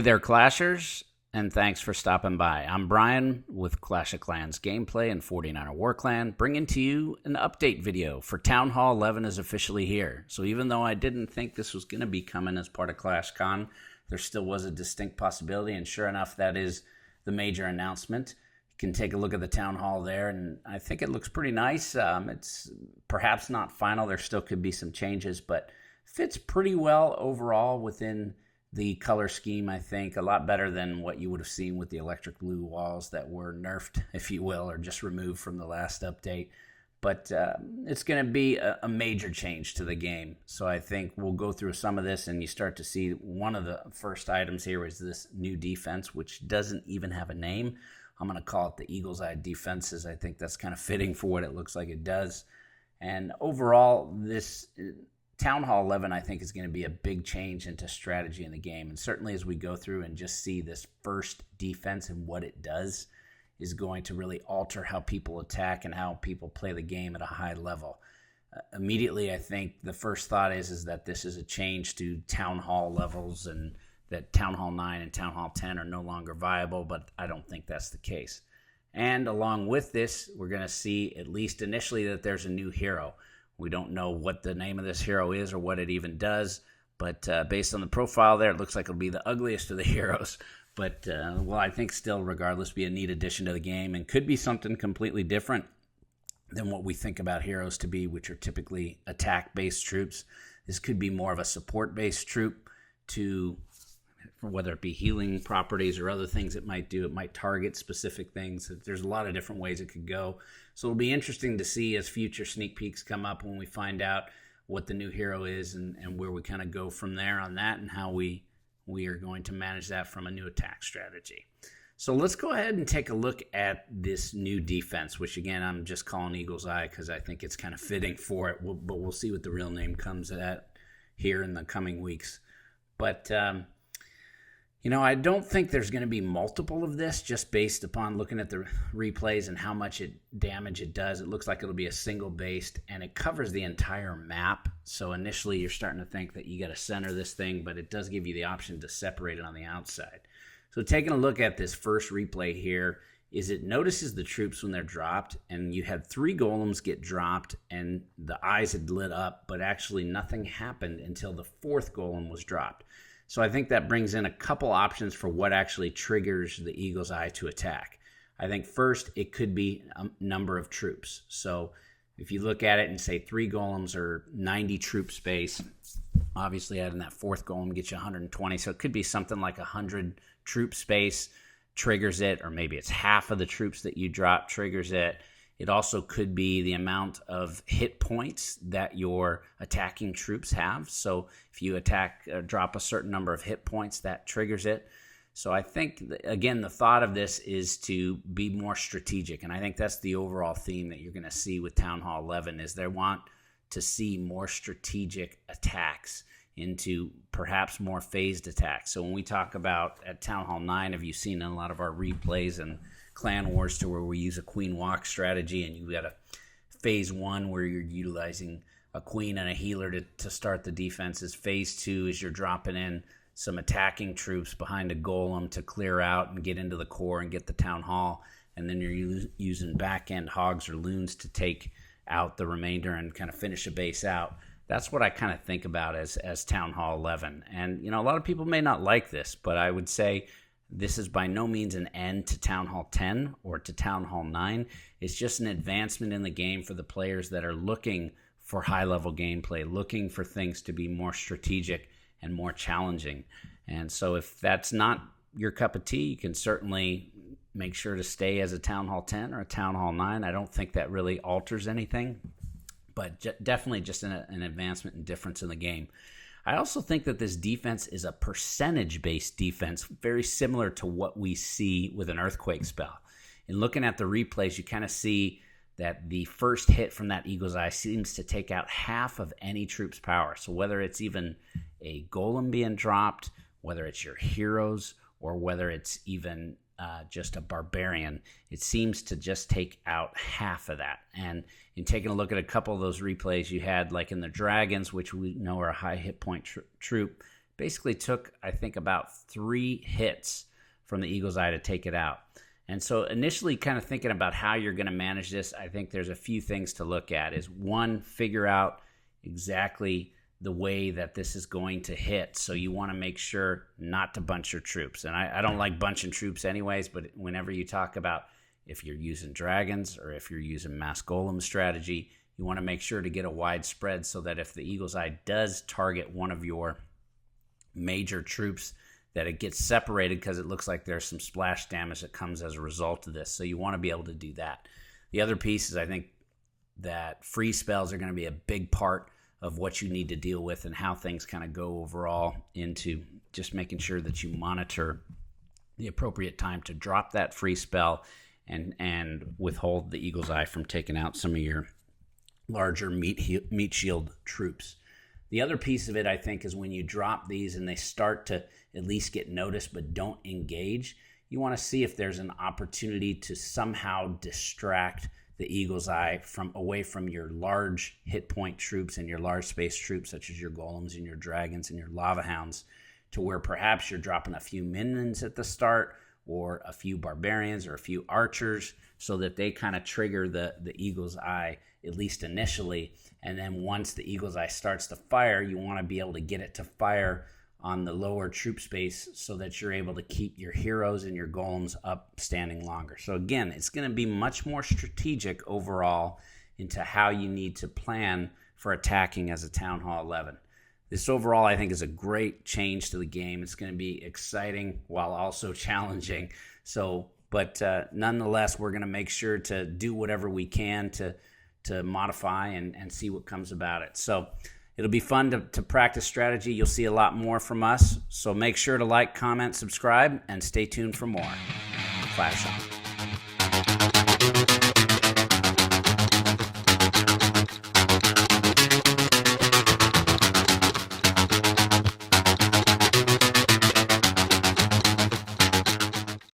Hey there, Clashers, and thanks for stopping by. I'm Brian with Clash of Clans gameplay and 49er War Clan, bringing to you an update video for Town Hall 11 is officially here. So even though I didn't think this was going to be coming as part of ClashCon, there still was a distinct possibility, and sure enough, that is the major announcement. You can take a look at the Town Hall there, and I think it looks pretty nice. It's perhaps not final. There still could be some changes, but fits pretty well overall within the color scheme. I think a lot better than what you would have seen with the electric blue walls that were nerfed, if you will, or just removed from the last update. But it's going to be a major change to the game. So I think we'll go through some of this, and you start to see one of the first items here is this new defense, which doesn't even have a name. I'm going to call it the Eagle's Eye defenses. I think that's kind of fitting for what it looks like it does. And overall, this Town Hall 11, I think, is going to be a big change into strategy in the game. And certainly as we go through and just see this first defense and what it does is going to really alter how people attack and how people play the game at a high level. Immediately, I think the first thought is that this is a change to Town Hall levels and that Town Hall 9 and Town Hall 10 are no longer viable, but I don't think that's the case. And along with this, we're going to see, at least initially, that there's a new hero. We don't know what the name of this hero is or what it even does, but based on the profile there, it looks like it'll be the ugliest of the heroes. But, I think still, regardless, be a neat addition to the game and could be something completely different than what we think about heroes to be, which are typically attack-based troops. This could be more of a support-based troop to whether it be healing properties or other things it might do. It might target specific things. There's a lot of different ways it could go. So it'll be interesting to see as future sneak peeks come up when we find out what the new hero is and where we kind of go from there on that and how we are going to manage that from a new attack strategy. So let's go ahead and take a look at this new defense, which again, I'm just calling Eagle's Eye because I think it's kind of fitting for it, but we'll see what the real name comes at here in the coming weeks. But I don't think there's going to be multiple of this just based upon looking at the replays and how much damage it does. It looks like it'll be a single based, and it covers the entire map. So initially you're starting to think that you got to center this thing, but it does give you the option to separate it on the outside. So taking a look at this first replay here is it notices the troops when they're dropped, and you had 3 golems get dropped and the eyes had lit up, but actually nothing happened until the 4th golem was dropped. So I think that brings in a couple options for what actually triggers the Eagle's Eye to attack. I think first, it could be a number of troops. So if you look at it and say 3 golems are 90 troop space, obviously adding that 4th golem gets you 120. So it could be something like 100 troop space triggers it, or maybe it's half of the troops that you drop triggers it. It also could be the amount of hit points that your attacking troops have. So if you drop a certain number of hit points, that triggers it. So I think, again, the thought of this is to be more strategic. And I think that's the overall theme that you're going to see with Town Hall 11 is they want to see more strategic attacks into perhaps more phased attacks. So when we talk about at Town Hall 9, have you seen in a lot of our replays and Clan Wars to where we use a queen walk strategy, and you got a phase 1 where you're utilizing a queen and a healer to start the defenses. Phase 2 is you're dropping in some attacking troops behind a golem to clear out and get into the core and get the town hall, and then you're using back end hogs or loons to take out the remainder and kind of finish a base out. That's what I kind of think about as Town Hall 11. And a lot of people may not like this, but I would say this is by no means an end to Town Hall 10 or to Town Hall 9. It's just an advancement in the game for the players that are looking for high-level gameplay, looking for things to be more strategic and more challenging. And so if that's not your cup of tea, you can certainly make sure to stay as a Town Hall 10 or a Town Hall 9. I don't think that really alters anything, but definitely just an advancement and difference in the game. I also think that this defense is a percentage-based defense, very similar to what we see with an Earthquake spell. In looking at the replays, you kind of see that the first hit from that Eagle's Eye seems to take out half of any troop's power. So whether it's even a golem being dropped, whether it's your heroes, or whether it's even just a barbarian, it seems to just take out half of that. And in taking a look at a couple of those replays you had, like in the dragons, which we know are a high hit point troop, basically took, I think, about 3 hits from the eagle's eye to take it out. And so initially kind of thinking about how you're going to manage this, I think there's a few things to look at. Is one, figure out exactly the way that this is going to hit. So you want to make sure not to bunch your troops. And I don't like bunching troops anyways, but whenever you talk about if you're using dragons or if you're using mass golem strategy, you want to make sure to get a wide spread so that if the eagle's eye does target one of your major troops, that it gets separated, because it looks like there's some splash damage that comes as a result of this. So you want to be able to do that. The other piece is, I think that free spells are going to be a big part of what you need to deal with and how things kind of go overall, into just making sure that you monitor the appropriate time to drop that free spell and withhold the eagle's eye from taking out some of your larger meat shield troops. The other piece of it, I think, is when you drop these and they start to at least get noticed but don't engage, you want to see if there's an opportunity to somehow distract the eagle's eye away from your large hit point troops and your large space troops, such as your golems and your dragons and your lava hounds, to where perhaps you're dropping a few minions at the start or a few barbarians or a few archers, so that they kind of trigger the eagle's eye, at least initially. And then once the eagle's eye starts to fire, you want to be able to get it to fire on the lower troop space so that you're able to keep your heroes and your golems up standing longer. So again, it's going to be much more strategic overall into how you need to plan for attacking as a Town Hall 11. This overall, I think, is a great change to the game. It's going to be exciting while also challenging. But nonetheless, we're going to make sure to do whatever we can to modify and see what comes about it. So it'll be fun to practice strategy. You'll see a lot more from us. So make sure to like, comment, subscribe, and stay tuned for more. Clash on.